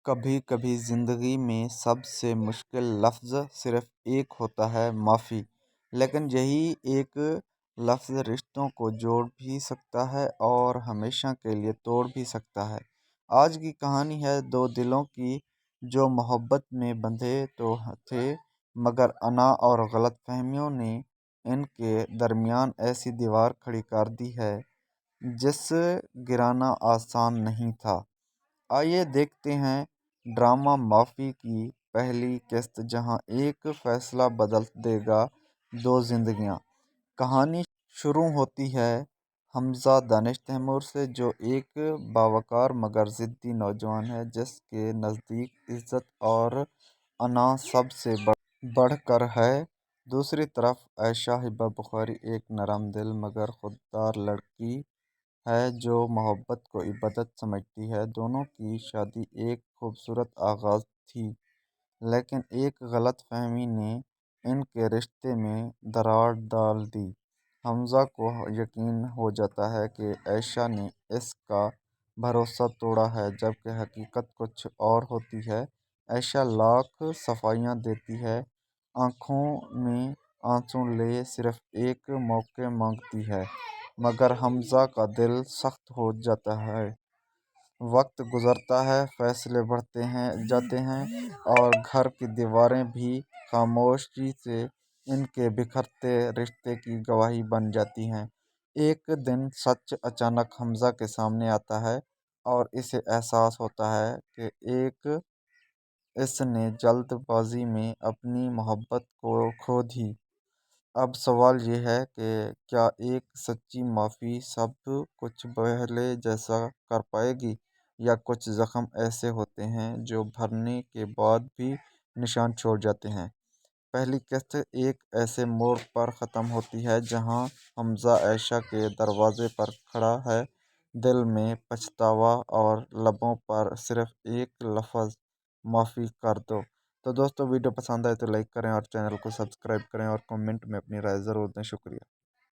کبھی کبھی زندگی میں سب سے مشکل لفظ صرف ایک ہوتا ہے، معافی۔ لیکن یہی ایک لفظ رشتوں کو جوڑ بھی سکتا ہے اور ہمیشہ کے لیے توڑ بھی سکتا ہے۔ آج کی کہانی ہے دو دلوں کی جو محبت میں بندھے تو تھے، مگر انا اور غلط فہمیوں نے ان کے درمیان ایسی دیوار کھڑی کر دی ہے جس گرانا آسان نہیں تھا۔ آئیے دیکھتے ہیں ڈرامہ معافی کی پہلی قسط، جہاں ایک فیصلہ بدل دے گا دو زندگیاں۔ کہانی شروع ہوتی ہے حمزہ دانش تیمور سے، جو ایک باوقار مگر ضدی نوجوان ہے جس کے نزدیک عزت اور انا سب سے بڑھ کر ہے۔ دوسری طرف عائشہ ہبہ بخاری ایک نرم دل مگر خوددار لڑکی ہے جو محبت کو عبادت سمجھتی ہے۔ دونوں کی شادی ایک خوبصورت آغاز تھی، لیکن ایک غلط فہمی نے ان کے رشتے میں دراڑ ڈال دی۔ حمزہ کو یقین ہو جاتا ہے کہ عائشہ نے اس کا بھروسہ توڑا ہے، جبکہ حقیقت کچھ اور ہوتی ہے۔ عائشہ لاکھ صفائیاں دیتی ہے، آنکھوں میں آنسو لیے صرف ایک موقع مانگتی ہے، مگر حمزہ کا دل سخت ہو جاتا ہے۔ وقت گزرتا ہے، فیصلے بڑھتے جاتے ہیں اور گھر کی دیواریں بھی خاموشی سے ان کے بکھرتے رشتے کی گواہی بن جاتی ہیں۔ ایک دن سچ اچانک حمزہ کے سامنے آتا ہے اور اسے احساس ہوتا ہے کہ اس نے جلد بازی میں اپنی محبت کو کھو دی۔ اب سوال یہ ہے کہ کیا ایک سچی معافی سب کچھ پہلے جیسا کر پائے گی، یا کچھ زخم ایسے ہوتے ہیں جو بھرنے کے بعد بھی نشان چھوڑ جاتے ہیں۔ پہلی قسط ایک ایسے موڑ پر ختم ہوتی ہے جہاں حمزہ عائشہ کے دروازے پر کھڑا ہے، دل میں پچھتاوا اور لبوں پر صرف ایک لفظ، معافی کر دو۔ تو دوستو، ویڈیو پسند آئے تو لائک کریں اور چینل کو سبسکرائب کریں اور کمنٹ میں اپنی رائے ضرور دیں۔ شکریہ۔